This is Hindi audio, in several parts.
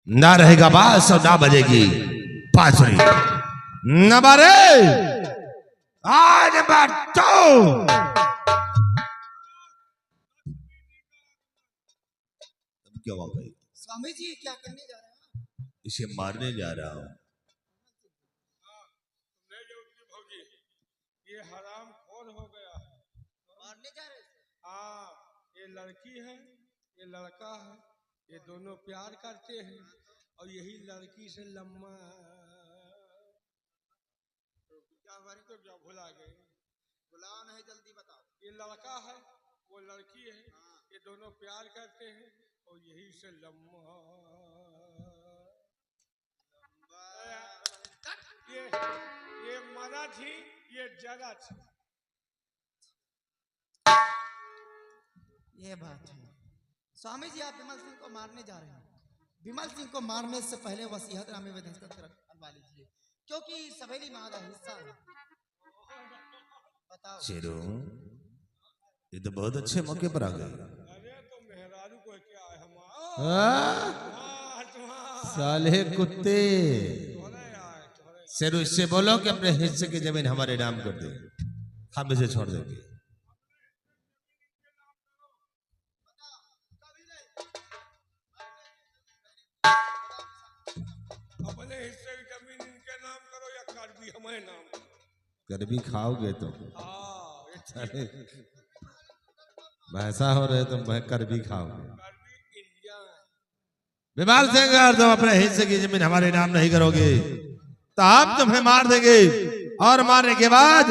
ना रहेगा बांस और ना बजेगी बांसुरी। नंबर आज बाटो क्या हुआ भाई? स्वामी जी क्या करने जा रहे हैं? इसे मारने जा रहा हूँ। ये हराम खोर हो गया है। मारने जा रहे हैं? हाँ, ये लड़की है, ये लड़का है, ये दोनों प्यार करते हैं और यही लड़की से लम्मा क्या बारी तो क्या भुला गए। बुलाओ नहीं, जल्दी बताओ। ये लड़का है, वो लड़की है, ये दोनों प्यार करते हैं और यही से लम्मा ये मरा थी, ये जरा थी। ये बात है। स्वामी जी आप विमल सिंह को मारने जा रहे हैं। विमल सिंह को मारने से पहले वसीयतनामे में दस्तखत करवा लीजिए, क्योंकि सवेली माँ का हिस्सा है। बताओ। शेरो, ये तो बहुत अच्छे मौके पर आ गए। अरे तो मेहरारू को क्या है साले कुत्ते। शेरू, इससे बोलो कि अपने हिस्से की जमीन हमारे नाम कर दे, हम इसे छोड़ देंगे। अपने हिस्से की जमीन इनके नाम करो या कार्बी हमारे नाम करो। कर भी खाओगे तो हाँ, वैसा हो रहे तो मैं कर भी खाओगे। कार्बी इंडिया है। विमल सिंह, अगर तुम अपने हिस्से की जमीन हमारे नाम नहीं करोगे तो हम तुम्हें मार देंगे और मारने के बाद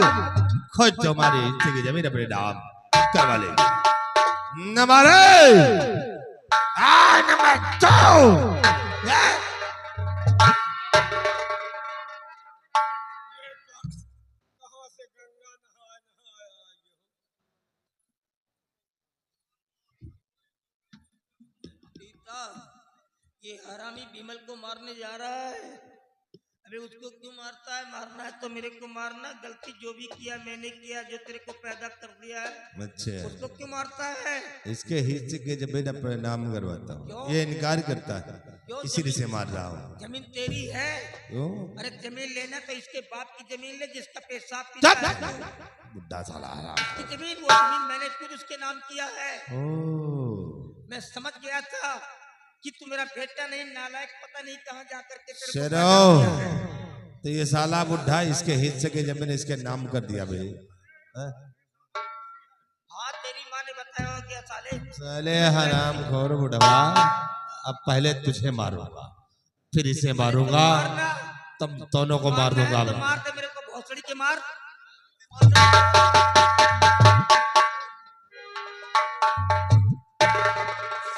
खुद तुम्हारे हिस्से की जमीन अपने नाम करवा लेंगे। नंबर दो। कहाँ से गंगा नहा नहाया सीता, ये हरामी विमल को मारने जा रहा है। अबे उसको क्यों मारता है? मारना है तो मेरे को मारना। गलती जो भी किया मैंने किया, जो तेरे को पैदा कर दिया है, अच्छा, उसको क्यों मारता है? इसके हिस्से के जमीन अपने नाम करवाता हूँ, ये इनकार करता है, इसीलिए से मार रहा हूँ। जमीन तेरी है? क्यों? अरे जमीन लेना तो इसके बाप की जमीन ले, जिसका पेशाब पीता है तू। बुड्ढा साला उसकी जमीन, वो जमीन मैंने खुद उसके नाम किया है। ओ मैं समझ गया था कि तू मेरा बेटा नहीं, नालायक, पता नहीं कहाँ जाकर के तेरे को शेरो, पैदा किया है। तो ये साला बुड्ढा इसके हिस्से की जमीन इसके नाम कर दिया भाई। हाँ? हाँ, तेरी माँ ने बताया होगा क्या साले? साले हराम खोर बुढ़वा, अब पहले तुझे मारूंगा, फिर इसे मारूंगा, तब दोनों को मार दूंगा। तो मार दे मेरे को, भोसड़ी के मार।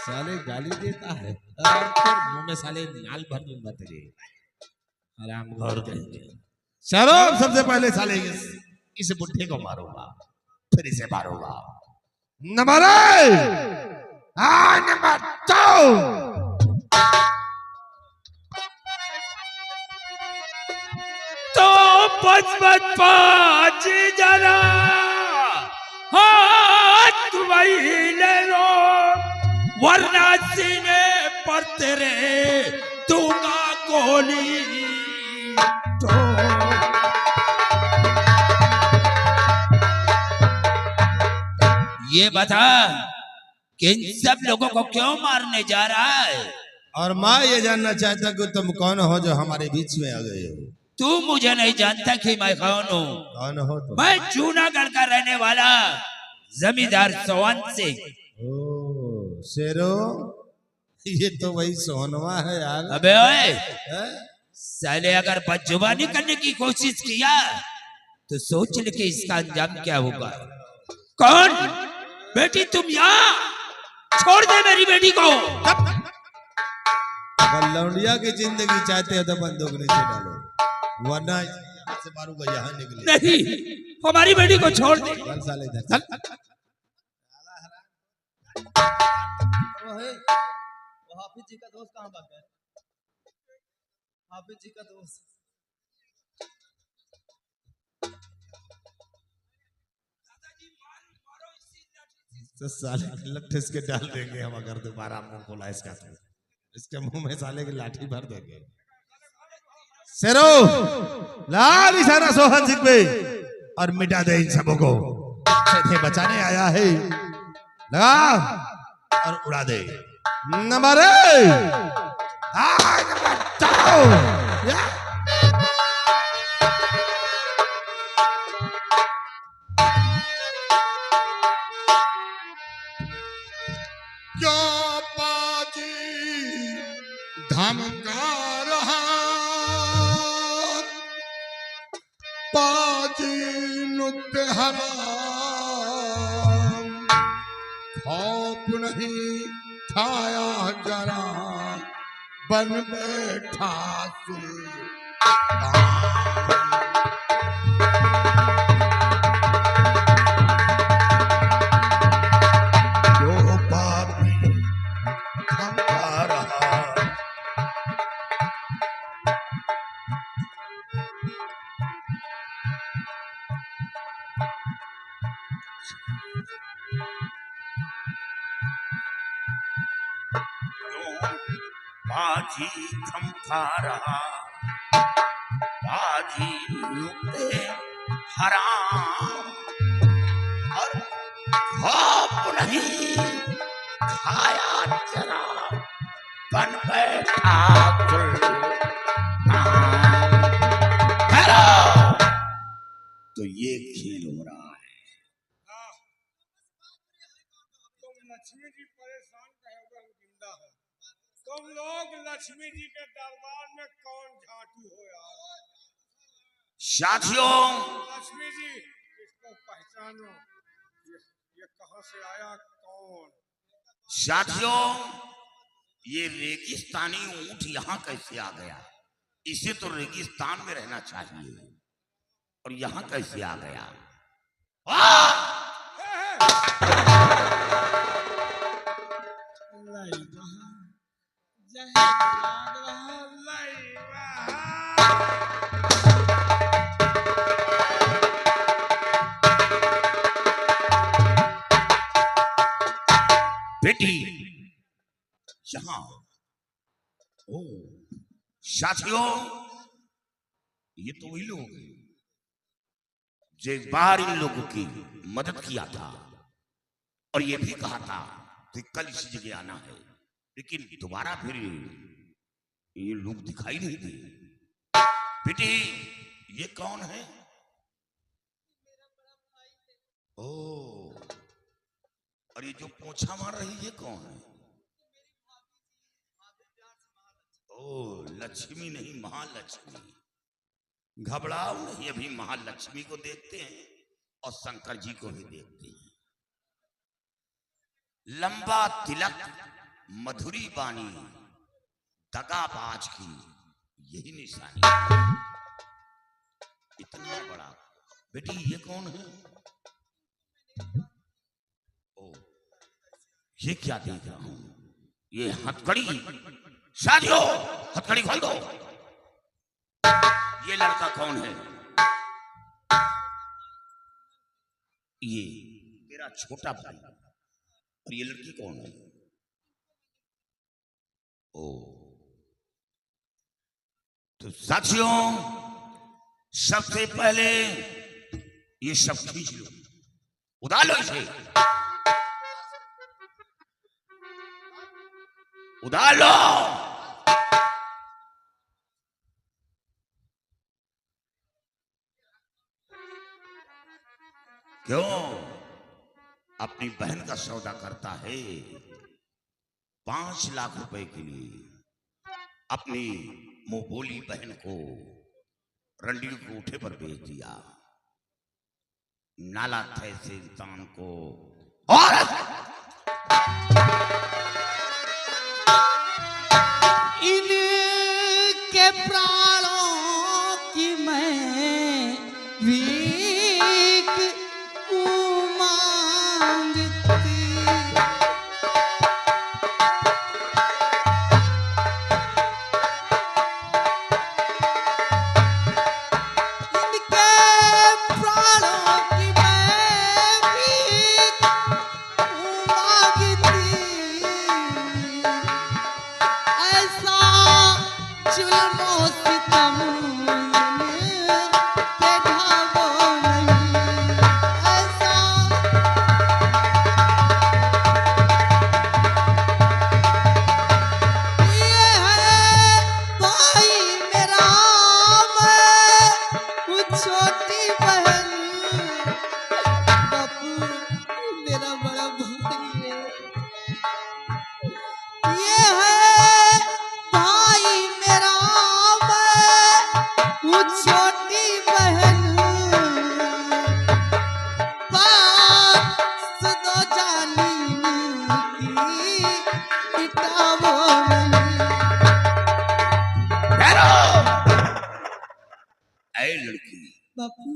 साले गाली देता है और फिर मुंह में साले नाल भर दूंगा तेरे। हराम खोर कहेंगे। चलो, सबसे पहले साले इस बुढ़े को मारूंगा, फिर इसे मारूंगा। नंबर दो। तो पाँच जरा हाथ वही ले लो, वरना सीने पर तेरे दूंगा गोली। तो ये बता कि इन सब लोगों को क्यों मारने जा रहा है? और मैं ये जानना चाहता कि तुम कौन हो जो हमारे बीच में आ गए हो। तू मुझे नहीं जानता कि मैं कौन हूँ? कौन हो तुम? मैं जूनागढ़ का रहने वाला जमींदार सोहन सिंह। ओ शेरो, ये तो वही सोहनवा है यार। अबे ओए, हैं? साले अगर बदजुबानी करने की कोशिश किया तो सोच ले कि इसका अंजाम क्या होगा। कौन? बेटी तुम यहाँ छोड़ दे मेरी बेटी को। अगर लौंडिया की जिंदगी चाहते हो तो बंदूक नीचे डालो, वरना यहाँ से मारूंगा, यहाँ निकले। नहीं, हमारी बेटी को छोड़ दे। चल साले इधर चल। वो हाफिज जी का दोस्त कहाँ भाग गया? हाफिज जी का दोस्त। तो साले लट्ठे के डाल देंगे हम अगर दोबारा मुंह खोला इसका तो। इसके मुंह में साले की लाठी भर देंगे। शेरो लाल इशारा सोहन सिंह पे और मिटा दे इन सबों को। सीधे बचाने आया है, लगा और उड़ा दे। नंबर धमका रहा पाजी नुतहरा खौफ नहीं छाया जरा बन बैठा सुल्तान। जो पापी धमका रहा बाजी थमका रहा बाजी नुक्ते हराम और खौफ नहीं खाया जरा बन बैठा तो ये खेल हो रहा है। तुम लक्ष्मी जी परेशान कहोगे हम जिंदा है। तुम लोग लक्ष्मी जी के दरबार में कौन झाटू हो यार? साथियों लक्ष्मी जी इसको पहचानो, ये कहां से आया, कौन? साथियों ये रेगिस्तानी ऊंट यहाँ कैसे आ गया? इसे तो रेगिस्तान में रहना चाहिए और यहाँ कैसे आ गया? बेटी यहाँ ओ साथियों ये तो वही लोग हैं जो एक बार इन लोगों की मदद किया था और ये भी कहा था कि कल इसी जगह आना है, लेकिन दोबारा फिर ये लोग दिखाई नहीं दिए। बेटी ये कौन है? ओ और ये जो पोछा मार रही है कौन है? ओ लक्ष्मी नहीं महालक्ष्मी। घबराओ नहीं, अभी महालक्ष्मी को देखते हैं और शंकर जी को भी देखते हैं। लंबा तिलक मधुरी बानी दगाबाज की यही निशानी। इतना बड़ा बेटी ये कौन है? ओ ये क्या देख रहा हूं? ये हथकड़ी। साथियों हथकड़ी खोल दो। ये लड़का कौन है? ये तेरा छोटा भाई। और ये लड़की कौन है? ओ तो साथियों सबसे पहले ये सब खींच लो, उतार लो इसे, उतार लो। क्यों अपनी बहन का सौदा करता है? 5 लाख रुपए के लिए अपनी मुंहबोली बहन को रंडी को उठे पर बेच दिया। नाला थे से इंसान को और इनके प्राणों की मैं भीख मांगती। इनके प्राणों की मैं भीख मांगती। जुल्मो सितम के ढाबो नहीं ऐसा। ये है भाई मेरा, मैं छोटी बहन, बापू मेरा बड़ा भाई है। ये है भाई मेरा, मैं छोटी बहन, बात दो जानी की मिटावो नहीं। ऐ लड़की, बापू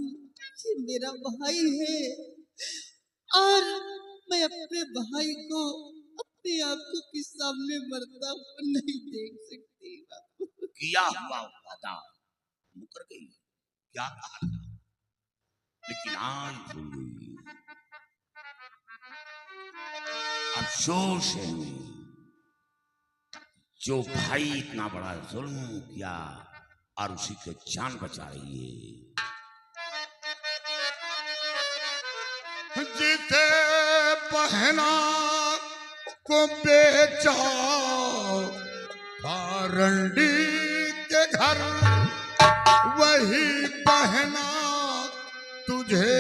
ये मेरा भाई है और मैं अपने भाई को अपनी आंखों के सामने मरता हुआ नहीं देख सकती बापू। किया हुआ वादा मुकर गई, क्या कहा था, लेकिन आज भूल गई। अफसोस है जो भाई इतना बड़ा जुल्म किया और उसी की जान बचा रही है। जीते बहना को बेचा रंडी के घर, वही बहना तुझे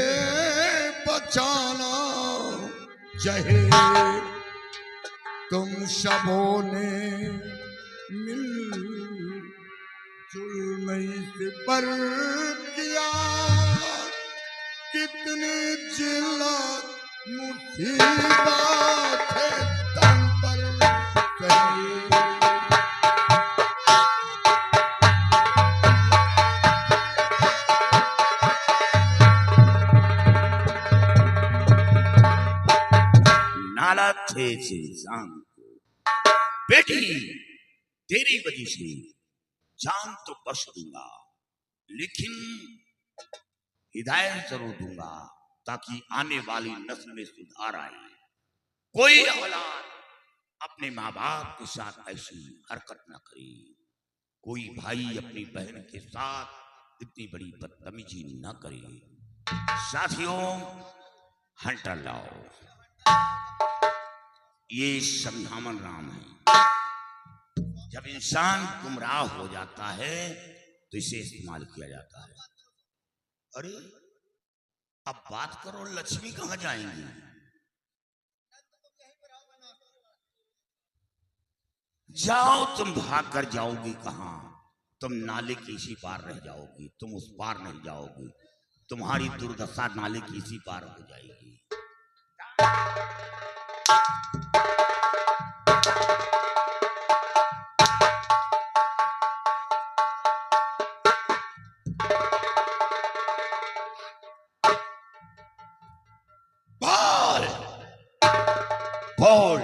बचाना चाहे। तुम सबों ने मिल जुल नहीं से पर किया, कितनी जिल्लत मुसीबत है तन पर सही। नाला थे से इंसान को, बेटी तेरी वजह से जान तो बख्श दूंगा, लेकिन हिदायत जरूर दूंगा ताकि आने वाली नस्ल में सुधार आए। कोई औलाद अपने माँ बाप के साथ ऐसी हरकत न करे, कोई भाई अपनी बहन के साथ इतनी बड़ी बदतमीजी न करे। साथियों, हंटर लाओ, ये संधामन राम है। जब इंसान गुमराह हो जाता है तो इसे इस्तेमाल किया जाता है। अरे अब बात करो, लक्ष्मी कहाँ जाएंगी? जाओ, तुम भाग कर जाओगी कहाँ? तुम नाले के इसी पार रह जाओगी, तुम उस पार नहीं जाओगी। तुम्हारी दुर्दशा नाले की इसी पार हो जाएगी। बोल बोल,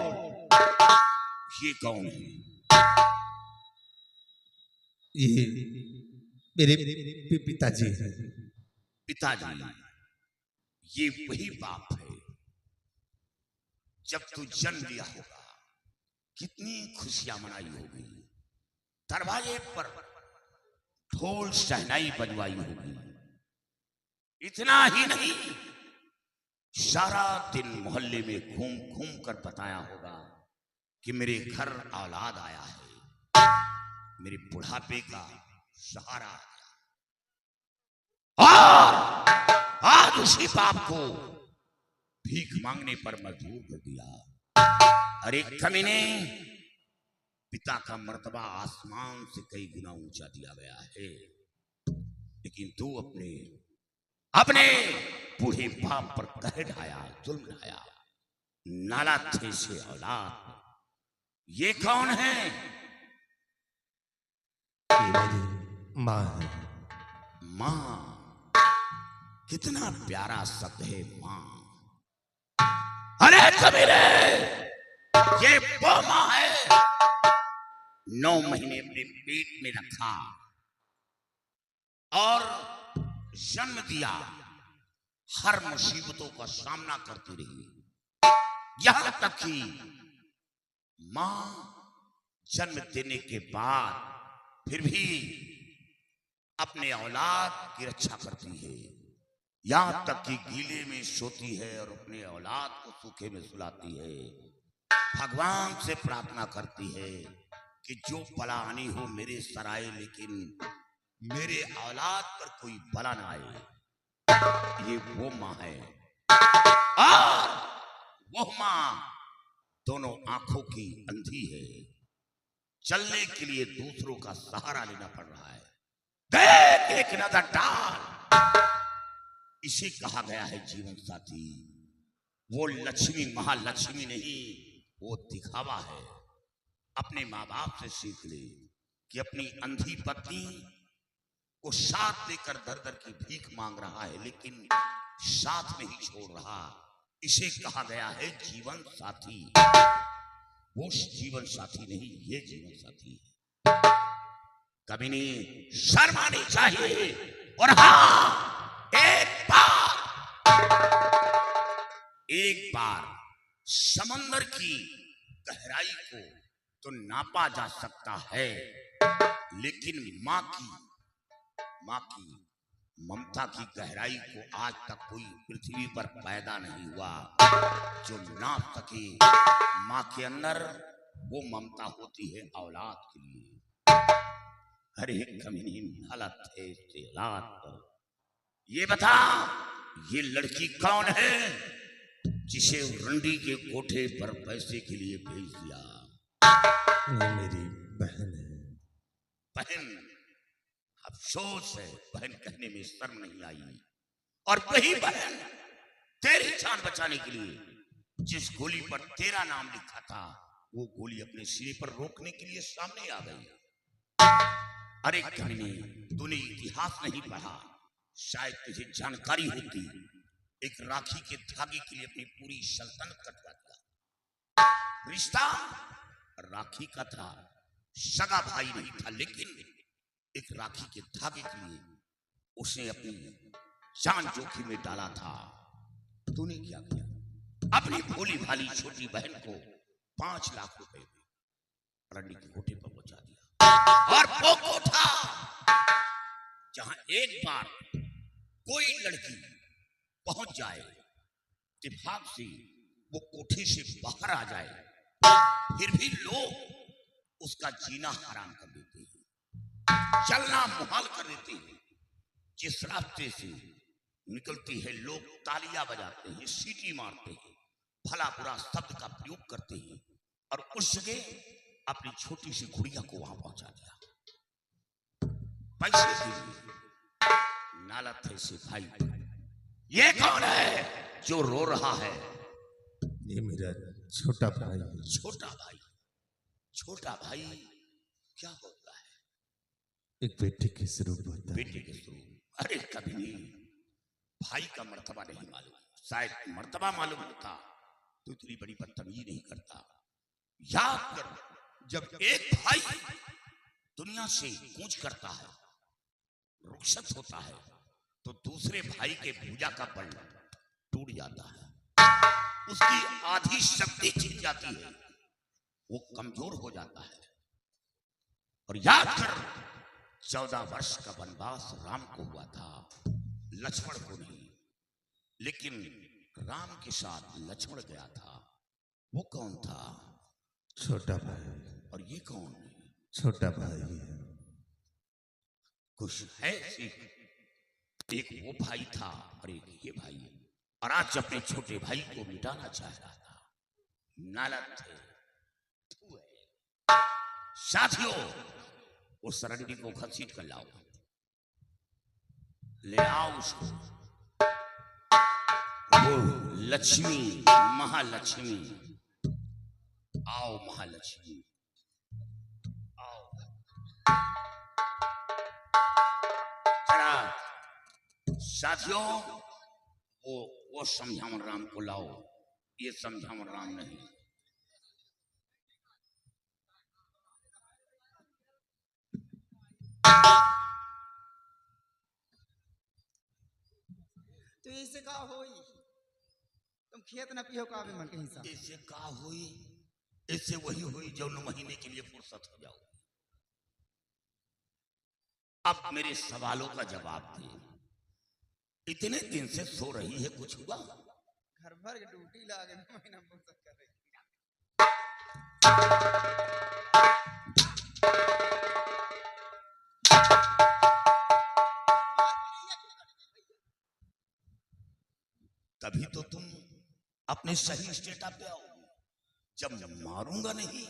ये कौन है? ये मेरे पिताजी हैं। पिताजी, ये वही बाप है जब तू जन्म लिया होगा कितनी खुशियां मनाई होगी, दरवाजे पर ढोल शहनाई बजवाई होगी। इतना ही नहीं, सारा दिन मोहल्ले में घूम घूम कर बताया होगा कि मेरे घर औलाद आया है, मेरे बुढ़ापे का सहारा आ गया। और आज उसी बाप को भीख मांगने पर मजबूर कर दिया। अरे कमीने, पिता का मर्तबा आसमान से कई गुना ऊंचा दिया गया है, लेकिन तू अपने अपने बूढ़े बाप पर कहर ढाया, जुल्म ढाया। नाला थे से औलाद, ये कौन है? ये मेरी माँ है। माँ, कितना प्यारा शब्द है माँ। अरे कबीरे, ये वो माँ है 9 महीने अपने पेट में रखा और जन्म दिया, हर मुसीबतों का सामना करती रही, यहां तक कि मां जन्म देने के बाद फिर भी अपने औलाद की रक्षा करती है, यहाँ तक कि गीले में सोती है और अपने औलाद को सूखे में सुलाती है। भगवान से प्रार्थना करती है कि जो बला आनी हो मेरे सर आए, लेकिन मेरे औलाद पर कोई बला ना आए। ये वो माँ है, और वो माँ दोनों आंखों की अंधी है। चलने के लिए दूसरों का सहारा लेना पड़ रहा है। देख एक नजर डाल, इसे कहा गया है जीवन साथी। वो लक्ष्मी महालक्ष्मी नहीं, वो दिखावा है। अपने माँ बाप से सीख ले कि अपनी अंधी पत्नी को साथ लेकर दर दर की भीख मांग रहा है, लेकिन साथ नहीं छोड़ रहा। इसे कहा गया है जीवन साथी। वो जीवन साथी नहीं, ये जीवन साथी है। कभी नहीं शर्म आनी चाहिए। और हाँ, एक बार समंदर की गहराई को तो नापा जा सकता है, लेकिन माँ की ममता की गहराई को आज तक कोई पृथ्वी पर पैदा नहीं हुआ जो नाप सके। माँ के अंदर वो ममता होती है औलाद के लिए। अरे कमीनी हालत है इससे औलाद पर। ये बता, ये लड़की कौन है जिसे रंडी के कोठे पर पैसे के लिए भेज दिया? ये मेरी बहन है। बहन? अफसोस है, बहन कहने में शर्म नहीं आई। और वही बहन तेरी जान बचाने के लिए जिस गोली पर तेरा नाम लिखा था, वो गोली अपने सिरे पर रोकने के लिए सामने आ गई। अरे कमीने, तूने इतिहास नहीं पढ़ा, शायद तुझे जानकारी होती। एक राखी के धागे के लिए अपनी पूरी सल्तनत कटवा दिया। रिश्ता राखी का था, सगा भाई नहीं था, लेकिन एक राखी के धागे के लिए उसने अपनी जान जोखिम में डाला था। तूने क्या किया? अपनी भोली भाली छोटी बहन को 5 लाख रुपए में रंडी के कोठे पर पहुंचा दिया। और वो कोठा जहां एक बार कोई लड़की पहुंच जाए, इत्तेफाक से वो कोठे से बाहर आ जाए, फिर भी लोग उसका जीना हराम कर देते हैं, चलना मुहाल कर देते हैं। जिस रास्ते से निकलती है लोग तालियां बजाते हैं, सीटी मारते हैं, भला बुरा शब्द का प्रयोग करते हैं, और उस जगह अपनी छोटी सी गुड़िया को वहां पहुंचा दिया पैसे के लिए। नालत है से भाई, ये कौन है जो रो रहा है? ये मेरा छोटा भाई है। छोटा भाई? छोटा भाई क्या होता है? एक बेटे के स्वरूप होता है। बेटे के स्वरूप? अरे कभी नहीं, भाई का मर्तबा नहीं मालूम। शायद मर्तबा मालूम होता तो इतनी बड़ी बदतमीजी नहीं करता। याद कर, जब एक भाई दुनिया से कूच करता है, रुखसत होता है, तो दूसरे भाई के भुजा का बल टूट जाता है, उसकी आधी शक्ति छिन जाती है, वो कमजोर हो जाता है। और याद कर, 14 वर्ष का वनवास राम को हुआ था, लक्ष्मण को नहीं। लेकिन राम के साथ लक्ष्मण गया था, वो कौन था? छोटा भाई। और ये कौन? छोटा भाई है। कुछ है सीख। एक वो भाई था और एक ये भाई है, और आज अपने छोटे भाई को मिटाना चाह रहा था। नालत है। साथियों, उस रंडी को घसीट कर लाओ, ले आओ उसको। वो लक्ष्मी, महालक्ष्मी, आओ महालक्ष्मी, आओ। जरा साथियों, वो समझावन राम को लाओ, ये समझावन राम नहीं। तो ऐसे का होई? तुम खेत न पियो का मन कहीं सा। ऐसे का हुई? ऐसे वही हुई जो 9 महीने के लिए फुर्सत हो जाओ। अब मेरे सवालों का जवाब दे। इतने दिन से सो रही है, कुछ हुआ? घर भर के ड्यूटी लागे महीना फुर्सत कर रही। तभी तो तुम अपने सही स्टेटा पे आओगे। जब मारूंगा नहीं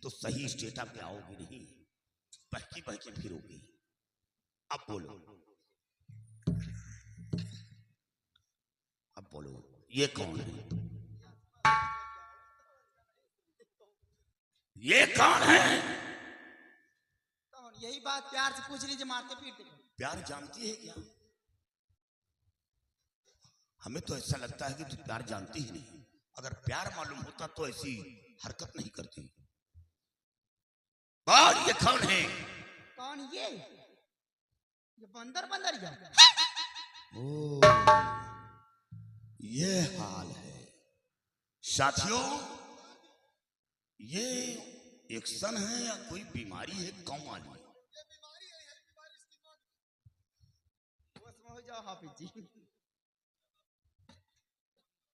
तो सही स्टेटा पे आओगे नहीं, बहकी बहकी फिरोगी। अब बोलो, अब बोलो, ये कौन है? ये कौन है? तो यही बात प्यार से पूछ लीजिए, मारते पीटते। प्यार जानती है क्या? हमें तो ऐसा लगता है कि तू प्यार जानती ही नहीं। अगर प्यार मालूम होता तो ऐसी हरकत नहीं करती। और ये कौन है? कौन ये बंदर बंदर जा। ओ, ये हाल है साथियों। ये एक्शन है या कोई बीमारी है? कौन मालूम? हो जाओ हाफिज जी।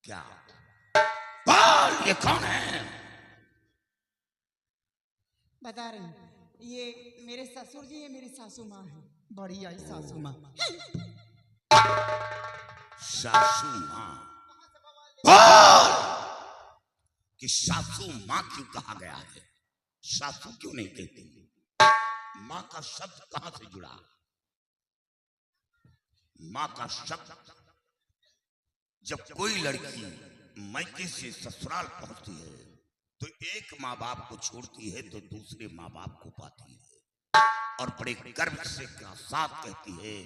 क्या बोल, ये कौन है? बता रही हूँ, ये मेरे ससुर जी है, मेरी सासू माँ है। बड़ी आई सासू माँ। सासू माँ? बोल कि सासू माँ क्यों कहा गया है? सासू क्यों नहीं कहती? माँ का शब्द कहां से जुड़ा? माँ का शब्द, जब कोई लड़की मायके से ससुराल पहुंचती है तो एक माँ बाप को छोड़ती है तो दूसरे माँ बाप को पाती है, और बड़े गर्व से का साथ कहती है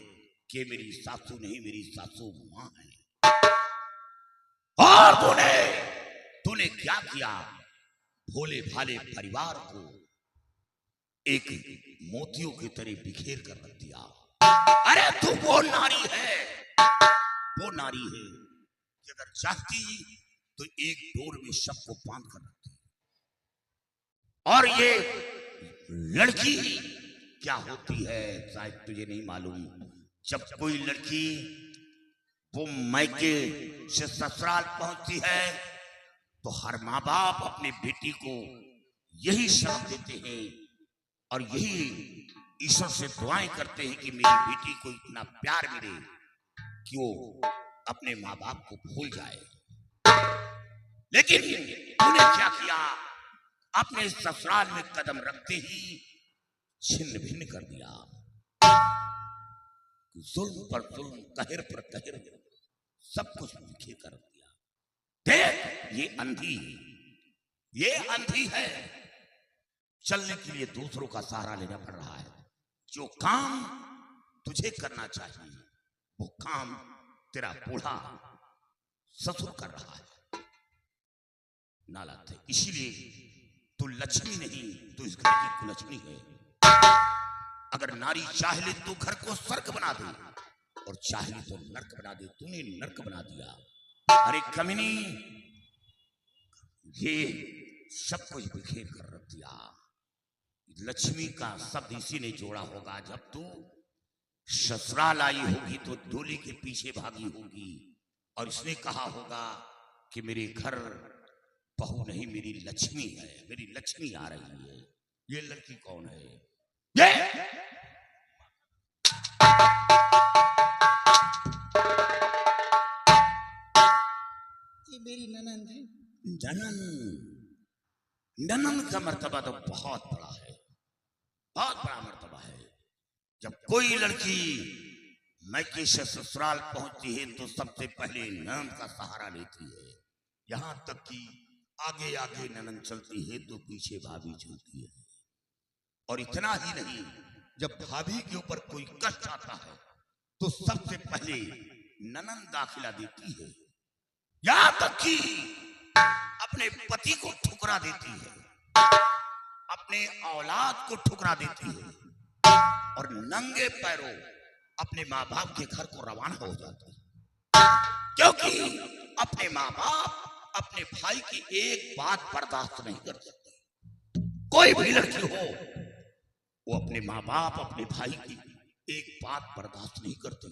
कि मेरी सासू नहीं, मेरी सासू माँ है। और तूने क्या किया? भोले भाले परिवार को एक मोतियों की तरह बिखेर कर रख दिया। अरे तू वो नारी है, वो नारी है कि अगर चाहती तो एक डोर में सबको बांध कर रखती। और ये लड़की क्या होती है शायद तुझे नहीं मालूम। जब कोई लड़की वो मायके से ससुराल पहुंचती है तो हर माँ बाप अपने बेटी को यही शर्त देते हैं और यही ईश्वर से दुआएं करते हैं कि मेरी बेटी को इतना प्यार मिले कि वो अपने माँ बाप को भूल जाए। लेकिन तूने क्या किया? अपने ससुराल में कदम रखते ही छिन्न भिन्न कर दिया। जुल्म पर जुल्म, कहर पर कहर, सब कुछ बिखेर कर दिया। देख, ये अंधी है। चलने के लिए दूसरों का सहारा लेना पड़ रहा है। जो काम तुझे करना चाहिए वो काम तेरा बूढ़ा ससुर कर रहा है। नालायक है, इसीलिए तू लक्ष्मी नहीं, तू इस घर की कुलक्ष्मी है। अगर नारी चाह ले तो घर को स्वर्ग बना दे और चाह ले तो नर्क बना दे। तूने नर्क बना दिया। अरे कमीनी, ये सब कुछ बिखेर कर रख दिया। लक्ष्मी का शब्द इसी ने जोड़ा होगा। जब तू ससुराल आई होगी तो डोली के पीछे भागी होगी और इसने कहा होगा कि मेरे घर बहू नहीं, मेरी लक्ष्मी है, मेरी लक्ष्मी आ रही है। ये लड़की कौन है? ये मेरी ननंद है। ननंद का मर्तबा तो बहुत बड़ा है, बहुत बड़ा मर्तबा है। जब कोई लड़की मायके से ससुराल पहुंचती है तो सबसे पहले ननंद का सहारा लेती है। यहां तक कि आगे आगे ननंद चलती है तो पीछे भाभी चलती है। और इतना ही नहीं, जब भाभी के ऊपर कोई कष्ट आता है तो सबसे पहले ननंद दाखिला देती है। यहां तक कि अपने पति को ठुकरा देती है, अपने औलाद को ठुकरा देती है और नंगे पैरों अपने माँ बाप के घर को रवाना हो जाती है। क्योंकि अपने माँ बाप अपने भाई की एक बात बर्दाश्त नहीं कर सकते। कोई भी लड़की हो, वो अपने माँ बाप, अपने भाई की एक बात बर्दाश्त नहीं करती,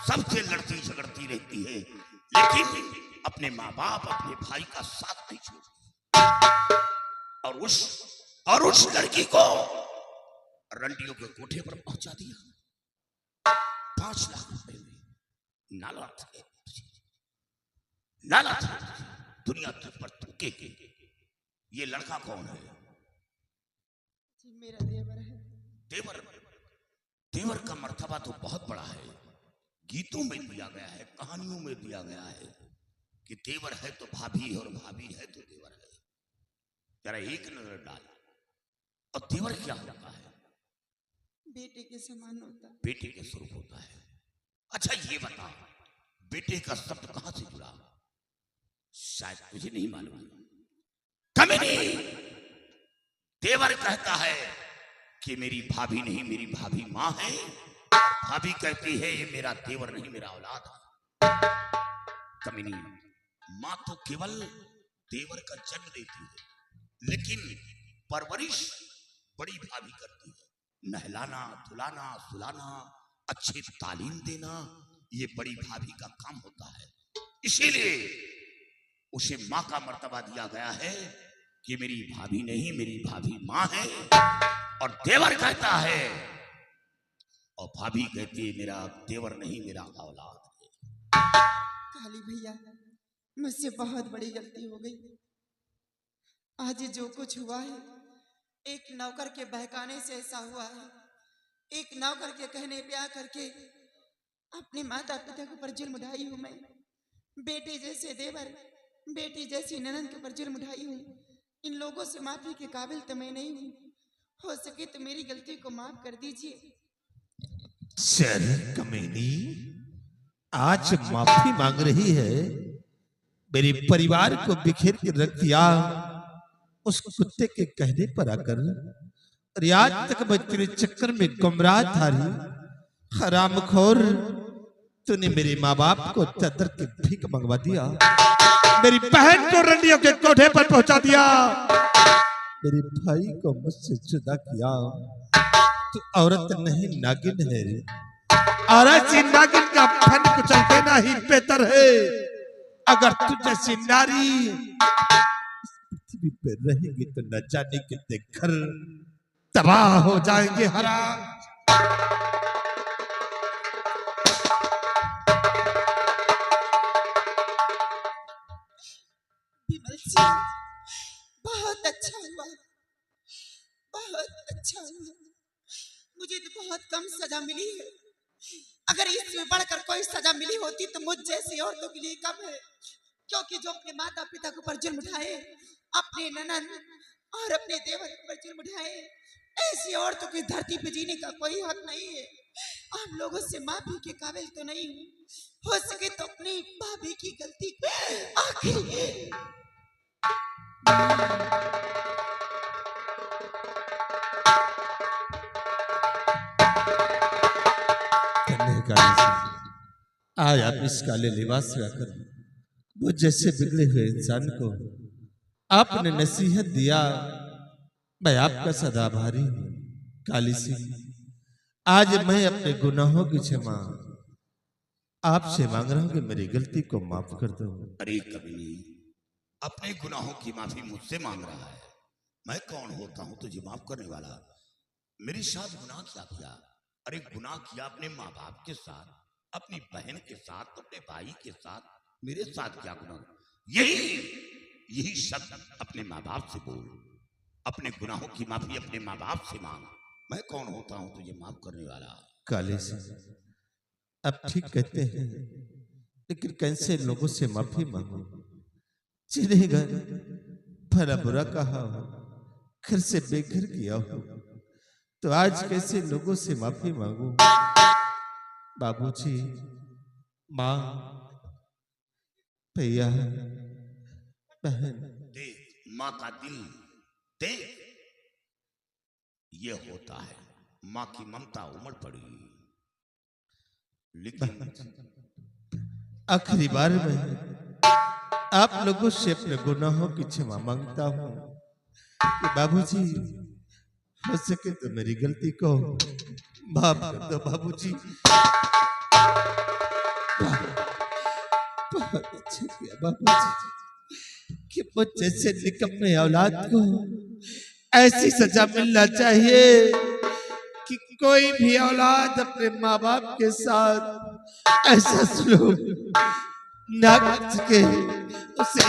सबसे लड़ती झगड़ती रहती है, लेकिन अपने माँ बाप अपने भाई का साथ नहीं छोड़ती। और उस लड़की को रंडियों के कोठे पर पहुंचा दिया 5 लाख रुपए में। नाला था, दुनिया तुझ पर थूके के। ये लड़का कौन है? जी मेरा देवर है। देवर का मर्तबा तो बहुत बड़ा है। गीतों में दिया गया है, कहानियों में दिया गया है कि देवर है तो भाभी और भाभी है तो देवर है। जरा एक नजर डाल, और देवर क्या होता है? बेटे के समान होता है। बेटे के स्वरूप होता है। अच्छा ये बता, बेटे का शब्द कहां से जुड़ा? शायद तुझे नहीं मालूम। कमीनी, देवर कहता है कि मेरी भाभी नहीं, मेरी भाभी माँ है। भाभी कहती है ये मेरा देवर नहीं, मेरा औलाद है। कमीनी, माँ तो केवल देवर का जन्म देती है, लेकिन परवरिश बड़ी भाभी करती है। नहलाना, धुलाना, सुलाना, अच्छी तालीम देना, ये बड़ी भाभी का काम होता है। इसीलिए उसे माँ का मर्तबा दिया गया है कि मेरी भाभी नहीं, मेरी भाभी माँ है। और देवर कहता है, और भाभी कहती है मेरा देवर नहीं, मेरा औलाद है। काली भैया, मुझसे बहुत बड़ी गलती हो गई। आज जो कुछ हुआ है एक नौकर के बहकाने से ऐसा हुआ है। एक नौकर के कहने पे आकर के अपने माता पिता के ऊपर जुल्म उठाई हूँ मैं। बेटे जैसे देवर, बेटी जैसी ननद के ऊपर जुल्म उठाई हूँ। इन लोगों से माफी के काबिल तो मैं नहीं हूँ। हो सके तो मेरी गलती को माफ कर दीजिए। चल कमीनी, आज माफी मांग रही है, मेरे परिवार को बिखेर के रख दिया उस कुत्ते के कहने पर आकर। और आज तक मैं तेरे चक्कर में गुमराह था रही। हरामखोर, तूने मेरे माँ बाप को चदर की भीख मंगवा दिया, मेरी बहन को रंडियों के कोठे पर पहुंचा दिया, मेरे भाई को मुझसे जुदा किया। तू औरत नहीं नागिन है रे, और ऐसी नागिन का फन कुचलते ना ही बेहतर है। अगर तू जैसी नारी पृथ्वी पे रहेगी तो न जाने कितने घर तबाह हो जाएंगे। हराम, विमल सिंह, बहुत अच्छा हुआ, बहुत अच्छा हुआ। मुझे तो बहुत कम सजा मिली है। अगर इसमें बढ़कर कोई सजा मिली होती तो मुझ जैसी औरतों के लिए कम है। क्योंकि जो अपने माता पिता के ऊपर जुल्म उठाए, अपने ननद और अपने देवर के ऊपर जुल्म उठाए, ऐसी औरतों की धरती पे जीने का कोई हक नहीं है। आप लोगों से माफी के काबिल तो नहीं हूँ। हो सके तो अपनी भाभी की गलती आखिरी आज आप इस काले लिबास में आकर वो जैसे बिगड़े हुए इंसान को आपने नसीहत दिया, मैं आपका सदा आभारी हूँ। काली सिंह, आज मैं अपने गुनाहों की क्षमा आपसे मांग रहा हूँ कि मेरी गलती को माफ कर दो। अरे कभी अपने गुनाहों की माफी मुझसे मांग रहा है। मैं कौन होता हूँ तुझे माफ करने वाला? मेरे साथ गुनाह क्या किया? अरे गुनाह किया अपने माँ बाप के साथ, अपनी बहन के साथ, अपने भाई के साथ। मेरे साथ क्या गुनाह? यही शब्द अपने माँ बाप से बोल। अपने गुनाहों की माफी अपने माँ बाप से मांग। मैं कौन होता हूँ तुझे माफ करने वाला? काले सिंह, अब ठीक कहते हैं, लेकिन कैसे लोगों से माफी मांगो जिन्हें घर भला बुरा कहा हो, घर से बेघर किया हो, तो आज कैसे लोगों से माफी मांगू? बाबूजी, माँ, भैया, बहन, देख माँ का दिल देख, ये होता है माँ की ममता उमड़ पड़ी। लेकिन आखिरी बार मैं आप लोगों से अपने गुनाहों की क्षमा मांगता हूँ कि बाबूजी, हो सके तो मेरी गलती को माफ कर दो बाबूजी। बहुत अच्छा किया बाबूजी कि मुझ जैसे निकम्मे औलाद को ऐसी सजा मिलना चाहिए कि कोई भी औलाद अपने माँ बाप के साथ ऐसा सलूक ना कर सके, उसे